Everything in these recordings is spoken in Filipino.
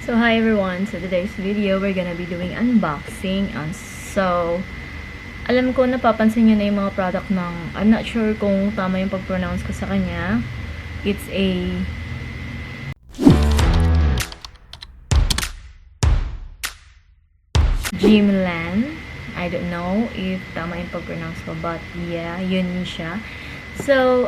So hi everyone, so today's video we're gonna be doing unboxing. So alam ko napapansin nyo na yung mga product ng, I'm not sure kung tama yung pag-pronounce ko sa kanya. It's a Dreamland. I don't know if tama yung pag-pronounce ko, but yeah, yun siya. So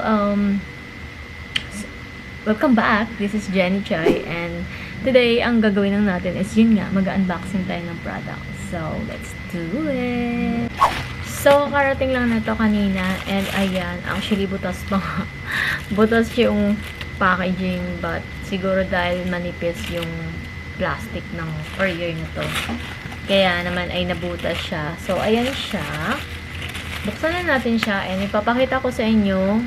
welcome back. This is Jenny Chai, and today, ang gagawin lang natin is yun nga, mag-unboxing tayo ng product. So, let's do it! So, karating lang na to kanina, and ayan, actually, butas pa nga. Butas yung packaging, but siguro dahil manipis yung plastic ng courier na to. Kaya naman ay nabutas siya. So, ayan siya. Buksan na natin siya, and ipapakita ko sa inyo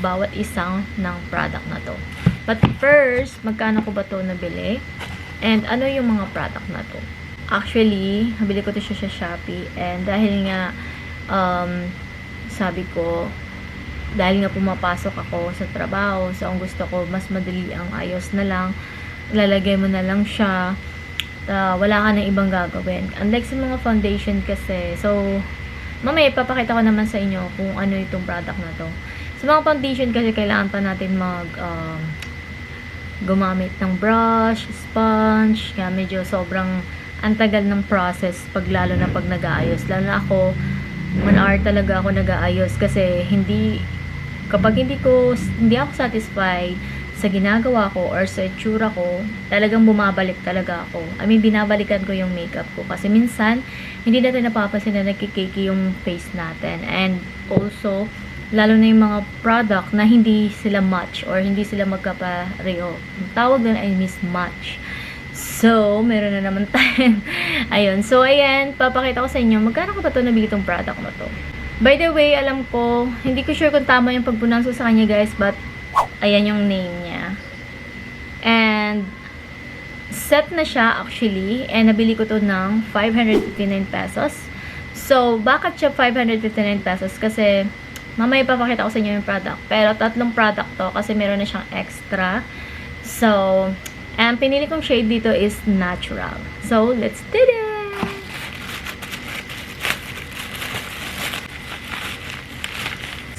bawat isang ng product na to. But first, magkano ko ba to nabili? And ano yung mga product na to? Actually, nabili ko to siya sa Shopee. And dahil nga, sabi ko, dahil nga pumapasok ako sa trabaho, so ang gusto ko, mas madali ang ayos na lang. Lalagay mo na lang siya. Wala ka na ibang gagawin. Unlike sa mga foundation kasi, so, mamaya ipapakita ko naman sa inyo kung ano itong product na to. Sa mga foundation kasi kailangan pa natin gumamit ng brush, sponge, kaya medyo sobrang antagal ng process pag lalo na pag nag-aayos. Lalo na ako, 1 hour talaga ako nag-aayos kasi kapag hindi ako satisfied sa ginagawa ko or sa itsura ko, talagang bumabalik talaga ako. I mean, binabalikan ko yung makeup ko kasi minsan, hindi natin napapansin na nagkikiki yung face natin. And also, lalo na yung mga product na hindi sila match or hindi sila magkapareho. Ang tawag doon ay mismatch. So, meron na naman tayo. Ayun. So, ayan. Papakita ko sa inyo. Magkano ko ba ito nabili itong product na to? By the way, alam ko, hindi ko sure kung tama yung pag-pronounce ko sa kanya, guys. But, ayan yung name niya. And, set na siya actually. And, nabili ko to ng 559 pesos. So, bakit siya 559 pesos? Kasi, mamaya ipapakita ko sa inyo yung product. Pero, 3 product to kasi meron na siyang extra. So, ang pinili kong shade dito is natural. So, let's do it!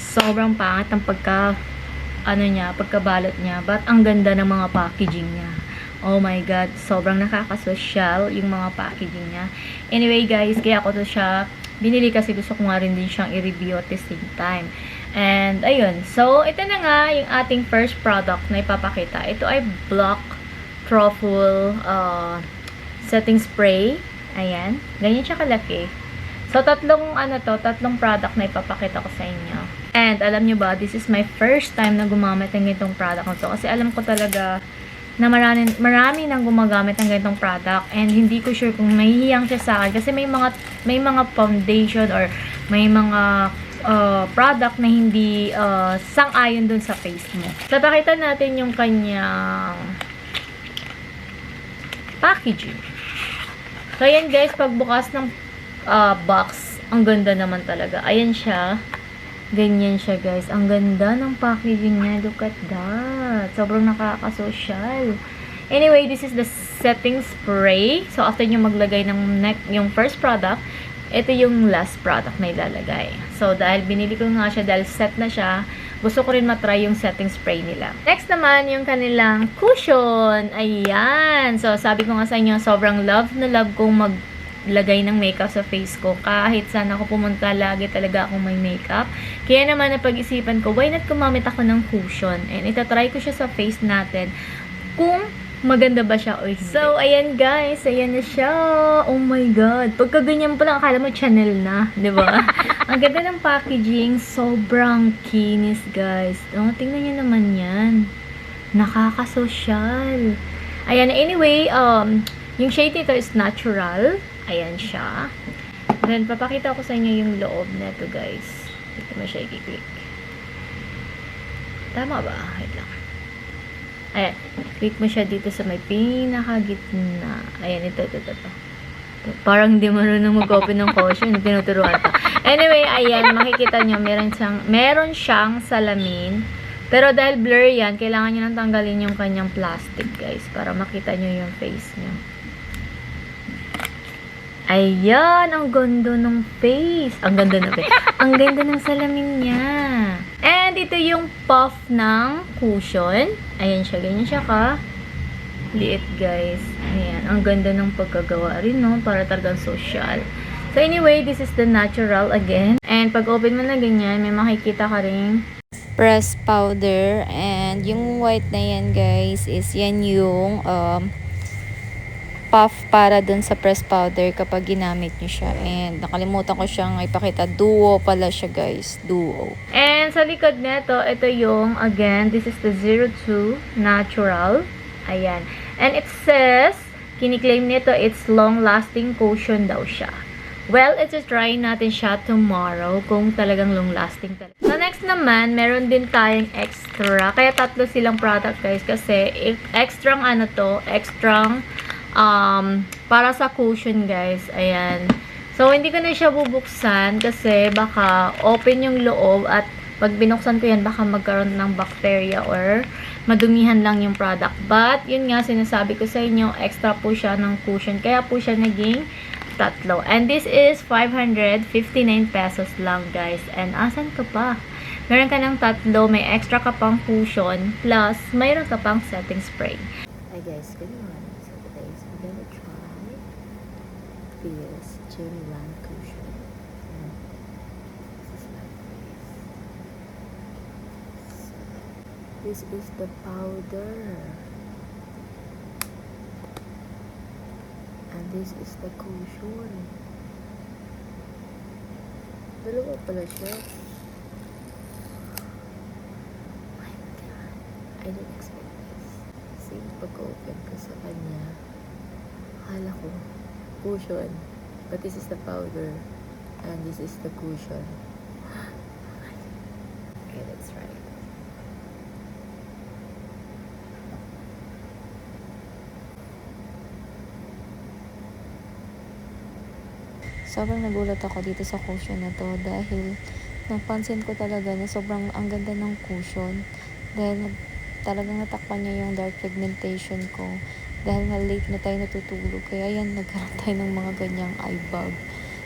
Sobrang pangit ang pagkabalot niya. But, ang ganda ng mga packaging niya. Oh my God, sobrang nakakasosyal yung mga packaging niya. Anyway, guys, kaya ako to siya binili kasi gusto ko nga rin din siyang i-review at the same time. And, ayun. So, ito na nga yung ating first product na ipapakita. Ito ay Black Truffle setting spray. Ayan. Ganyan siya kalaki. So, tatlong product na ipapakita ko sa inyo. And, alam nyo ba, this is my first time na gumamit ng itong product na to. Kasi alam ko talaga na marami nang gumagamit ng ganitong product, and hindi ko sure kung mahihiyang siya sa akin kasi may mga foundation or may mga product na hindi sang-ayon dun sa face mo. So, pakita natin yung kanyang packaging. So, ayan guys, pagbukas ng box, ang ganda naman talaga. Ayan siya. Ganyan siya, guys. Ang ganda ng packaging niya. Look at that. Sobrang nakakasosyal. Anyway, this is the setting spray. So, after nyo maglagay ng yung first product, ito yung last product na ilalagay. So, dahil binili ko nga siya, dahil set na siya, gusto ko rin matry yung setting spray nila. Next naman, yung kanilang cushion. Ayan. So, sabi ko nga sa inyo, sobrang love na love kong maglagay ng makeup sa face ko. Kahit saan ako pumunta, lagi talaga akong may makeup. Kaya naman napag-isipan ko, why not gumamit ako ng cushion? And itatry ko siya sa face natin kung maganda ba siya o hindi. So, ayan guys. Ayan na siya. Oh my God. Pagka ganyan pa lang, akala mo Chanel na. Diba? Ang ganda ng packaging. Sobrang kinis, guys. Oh, tingnan nyo naman yan. Nakakasosyal. Ayan. Anyway, yung shade nito is natural. Ayan siya. Then, papakita ko sa inyo yung loob na ito, guys. Dito mo siya i-click. Tama ba? Wait lang. Ayan. Click mo siya dito sa may pinakagitna. Ayan, ito. Parang hindi marunong mag-open ng caution. Tinuturuan pa. Anyway, ayan. Makikita nyo, meron siyang salamin Pero dahil blur yan, kailangan nyo nang tanggalin yung kanyang plastic, guys, para makita nyo yung face nyo. Ayan, ang ganda ng face. Ang ganda ng face. Ang ganda ng salamin niya. And ito yung puff ng cushion. Ayan siya, ganyan siya ka. Liit, guys. Ayan, ang ganda ng pagkagawa rin, no? Para talagang social. So anyway, this is the natural again. And pag open mo na ganyan, may makikita ka rin press powder, and yung white na yan, guys, is yan yung puff para dun sa press powder kapag ginamit nyo siya. And nakalimutan ko siyang ipakita, duo pala siya, guys, duo. And sa likod nito, ito yung, again, this is the 02 natural. Ayan. And it says, kiniklaim nito, it's long-lasting cushion daw siya. Well, try natin siya tomorrow kung talagang long-lasting talaga. So, next naman, meron din tayong extra. Kaya tatlo silang product, guys. Kasi, extrang ano to, extrang para sa cushion, guys. Ayan. So, hindi ko na siya bubuksan kasi baka open yung loob at pag binuksan ko yan, baka magkaroon ng bacteria or madumihan lang yung product. But, yun nga, sinasabi ko sa inyo, extra po siya ng cushion. Kaya po siya naging tatlo. And this is 559 pesos lang, guys. And asan ka pa? Meron ka ng tatlo, may extra ka pang cushion, plus mayroon ka pang setting spray. Hi guys, good morning. So today is we're gonna try this Genuine cushion. This is like this. So, this is the powder. And this is the cushion. Dalawa pala siya. Oh my God. I didn't expect this. Kasi pag-open ko sa kanya, akala ko, cushion. But this is the powder. And this is the cushion. Okay, let's try it. Sobrang nagulat ako dito sa cushion na to dahil napansin ko talaga na sobrang ang ganda ng cushion dahil talagang natakpan niya yung dark pigmentation ko dahil na late na tayo natutulog, kaya yan, nagkaroon tayo ng mga ganyang eye bag.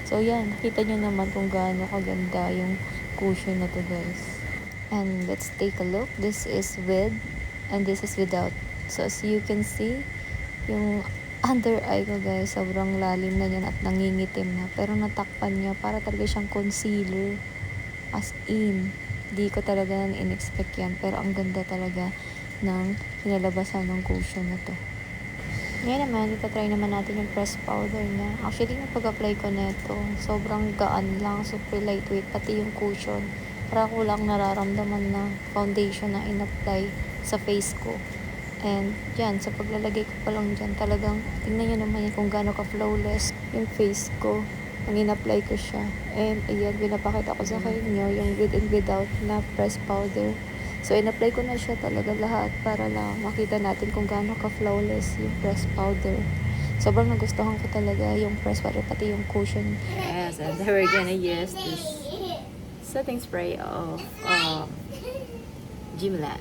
So yan, nakita nyo naman kung gaano kaganda yung cushion na to, guys. And let's take a look. This is with and this is without. So as you can see, yung under eye ko, guys, sobrang lalim na yan at nangingitim na. Pero natakpan niya para talaga siyang concealer. As in, di ko talaga in-expect yan. Pero ang ganda talaga ng kinalabasan ng cushion na to. Ngayon naman, itatry naman natin yung press powder niya. Actually, yung pag-apply ko neto, sobrang gaan lang, super lightweight, pati yung cushion. Para ko lang nararamdaman na foundation na in-apply sa face ko. And yan, sa paglalagay ko pa lang dyan, talagang tingnan nyo naman yan kung gaano ka-flawless yung face ko nang in-apply ko siya. And ayan, pinapakita ko sa inyo yung with and without na press powder. So, in-apply ko na siya talaga lahat para lang makita natin kung gaano ka-flawless yung press powder. Sobrang nagustuhan ko talaga yung press powder, pati yung cushion. Yes, and then we're gonna use this setting spray of Gimlet.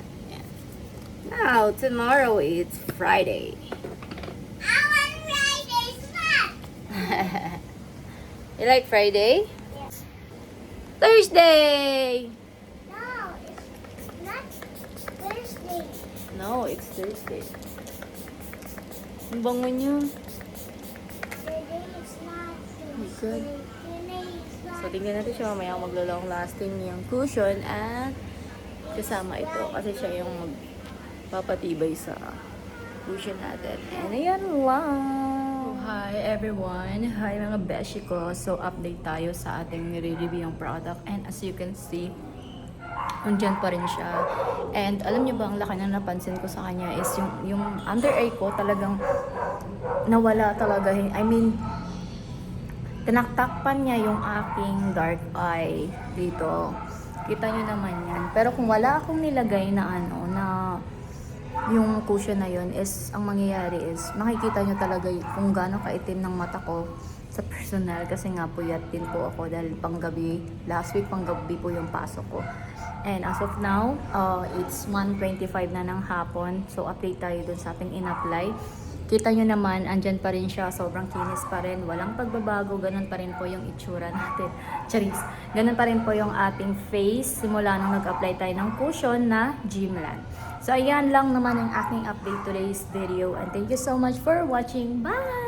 Now, tomorrow it's Friday. I want Friday's fun. You like Friday? Yes. Thursday! No, it's not Thursday. No, it's Thursday. Ang bango niyo. Today is not Good. Thursday. Today is not. So, tingnan natin siya mamaya kung maglo-long lasting yung cushion at kasama ito kasi siya yung magpapatibay sa cushion natin. And ayan lang. Hi everyone! Hi mga beshi ko! So, update tayo sa ating nire-review yung product. And as you can see, andyan pa rin siya. And alam niyo ba, ang laki na napansin ko sa kanya is yung under eye ko talagang nawala talaga. I mean, tinaktakpan niya yung aking dark eye dito. Kita niyo naman yan. Pero kung wala akong nilagay na na yung cushion na yun, is ang mangyayari is makikita nyo talaga kung gaano kaitim ng mata ko sa personal, kasi nga puyat din po ako dahil panggabi, last week panggabi po yung pasok ko. And as of now, it's 1:25 na ng hapon. So, update tayo dun sa ating in-apply. Kita nyo naman, andyan pa rin siya. Sobrang kinis pa rin. Walang pagbabago. Ganun pa rin po yung itsura natin. Charis. Ganun pa rin po yung ating face. Simula nung nag-apply tayo ng cushion na Gymland. So, ayan lang naman ang aking update today's video. And thank you so much for watching. Bye!